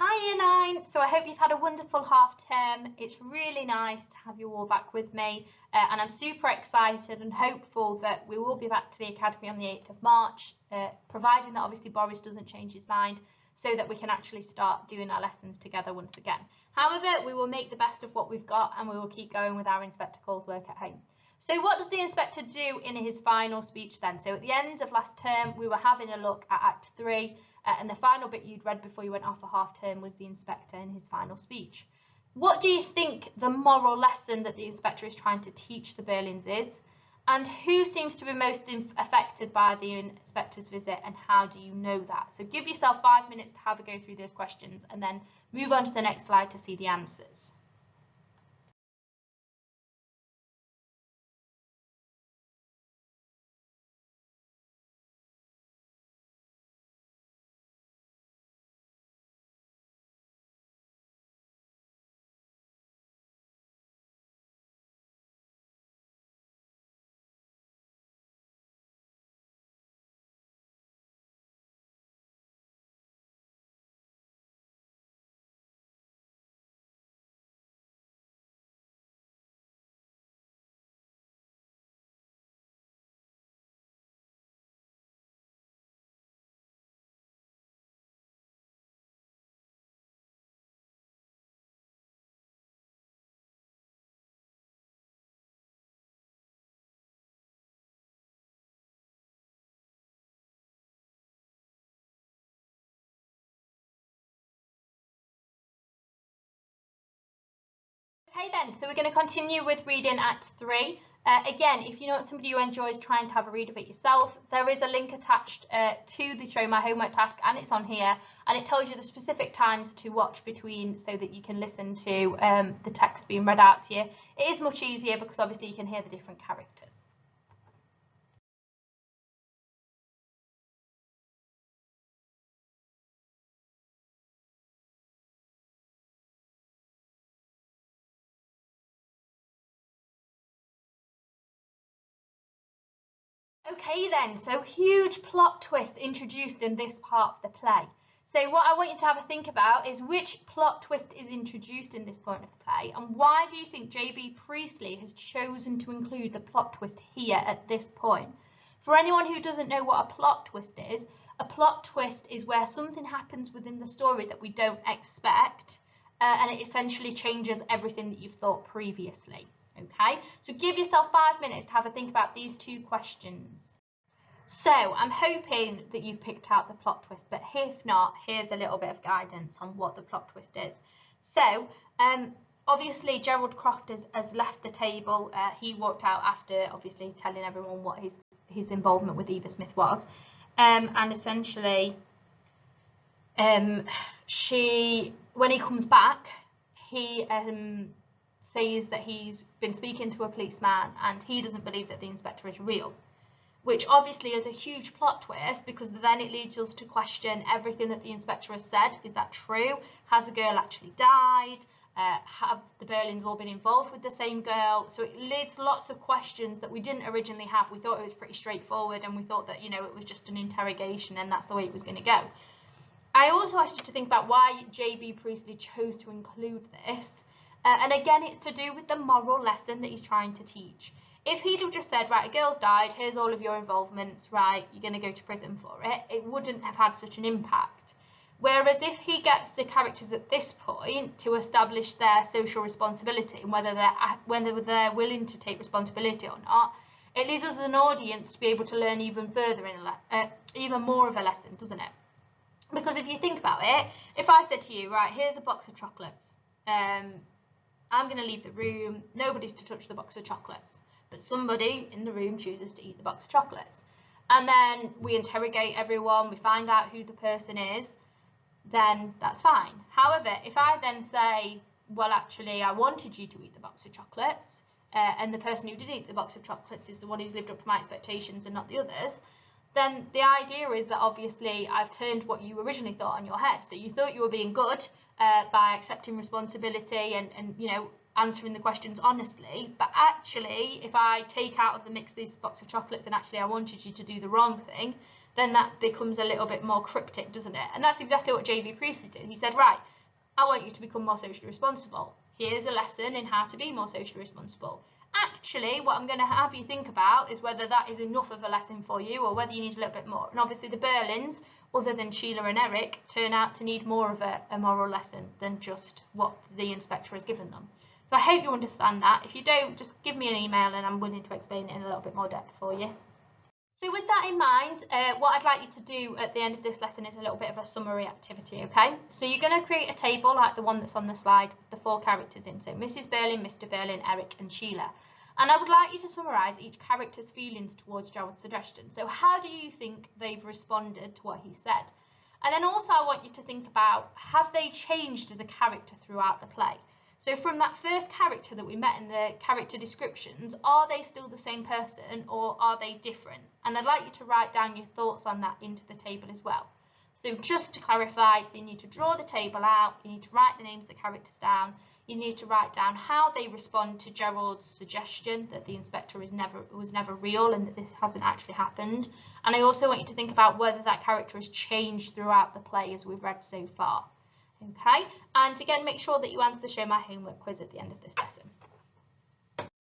Hi Year 9, so I hope you've had a wonderful half term. It's really nice to have you all back with me and I'm super excited and hopeful that we will be back to the Academy on the 8th of March, providing that obviously Boris doesn't change his mind, so that we can actually start doing our lessons together once again. However, we will make the best of what we've got and we will keep going with our Inspector Calls work at home. So what does the inspector do in his final speech then? So at the end of last term, we were having a look at Act 3, and the final bit you'd read before you went off for half term was the inspector in his final speech. What do you think the moral lesson that the inspector is trying to teach the Berlins is? And who seems to be most affected by the inspector's visit, and how do you know that? So give yourself 5 minutes to have a go through those questions and then move on to the next slide to see the answers. Okay then, so we're going to continue with reading Act 3. Again, if you're not somebody who enjoys trying to have a read of it yourself, there is a link attached to the Show My Homework task, and it's on here, and it tells you the specific times to watch between so that you can listen to the text being read out to you. It is much easier because obviously you can hear the different characters. Okay then, so huge plot twist introduced in this part of the play. So what I want you to have a think about is which plot twist is introduced in this point of the play, and why do you think J.B. Priestley has chosen to include the plot twist here at this point? For anyone who doesn't know what a plot twist is, a plot twist is where something happens within the story that we don't expect, and it essentially changes everything that you've thought previously. Okay, so give yourself 5 minutes to have a think about these two questions. So I'm hoping that you've picked out the plot twist, but if not, here's a little bit of guidance on what the plot twist is. So obviously Gerald Croft has left the table. He walked out after obviously telling everyone what his involvement with Eva Smith was, and essentially when he comes back, he says that he's been speaking to a policeman and he doesn't believe that the inspector is real, which obviously is a huge plot twist because then it leads us to question everything that the inspector has said. Is that true? Has the girl actually died? Have the Berlins all been involved with the same girl? So it leads lots of questions that we didn't originally have. We thought it was pretty straightforward and we thought that, you know, it was just an interrogation and that's the way it was going to go. I also asked you to think about why J.B. Priestley chose to include this. And again, it's to do with the moral lesson that he's trying to teach. If he'd have just said, right, a girl's died, here's all of your involvements, right, you're going to go to prison for it, it wouldn't have had such an impact. Whereas if he gets the characters at this point to establish their social responsibility and whether they're willing to take responsibility or not, it leaves us as an audience to be able to learn even further, even more of a lesson, doesn't it? Because if you think about it, if I said to you, right, here's a box of chocolates, I'm going to leave the room, nobody's to touch the box of chocolates, but somebody in the room chooses to eat the box of chocolates. And then we interrogate everyone, we find out who the person is, then that's fine. However, if I then say, well, actually, I wanted you to eat the box of chocolates, and the person who did eat the box of chocolates is the one who's lived up to my expectations and not the others, then the idea is that obviously I've turned what you originally thought on your head. So you thought you were being good, by accepting responsibility and you know, answering the questions honestly, but actually if I take out of the mix this box of chocolates and actually I wanted you to do the wrong thing, then that becomes a little bit more cryptic, doesn't it? And that's exactly what J.B. Priestley did. He said, right, I want you to become more socially responsible. Here's a lesson in how to be more socially responsible. Actually, what I'm going to have you think about is whether that is enough of a lesson for you or whether you need a little bit more. And obviously the Berlins, other than Sheila and Eric, turn out to need more of a moral lesson than just what the inspector has given them. So I hope you understand that. If you don't, just give me an email and I'm willing to explain it in a little bit more depth for you. So with that in mind, what I'd like you to do at the end of this lesson is a little bit of a summary activity, okay? So you're going to create a table like the one that's on the slide with the 4 characters in. So Mrs. Berlin, Mr. Berlin, Eric and Sheila. And I would like you to summarise each character's feelings towards Gerald's suggestion. So how do you think they've responded to what he said? And then also I want you to think about, have they changed as a character throughout the play? So from that first character that we met in the character descriptions, are they still the same person or are they different? And I'd like you to write down your thoughts on that into the table as well. So just to clarify, so you need to draw the table out, you need to write the names of the characters down, you need to write down how they respond to Gerald's suggestion that the inspector was never real and that this hasn't actually happened. And I also want you to think about whether that character has changed throughout the play as we've read so far. Okay, and again, make sure that you answer the Show My Homework quiz at the end of this lesson.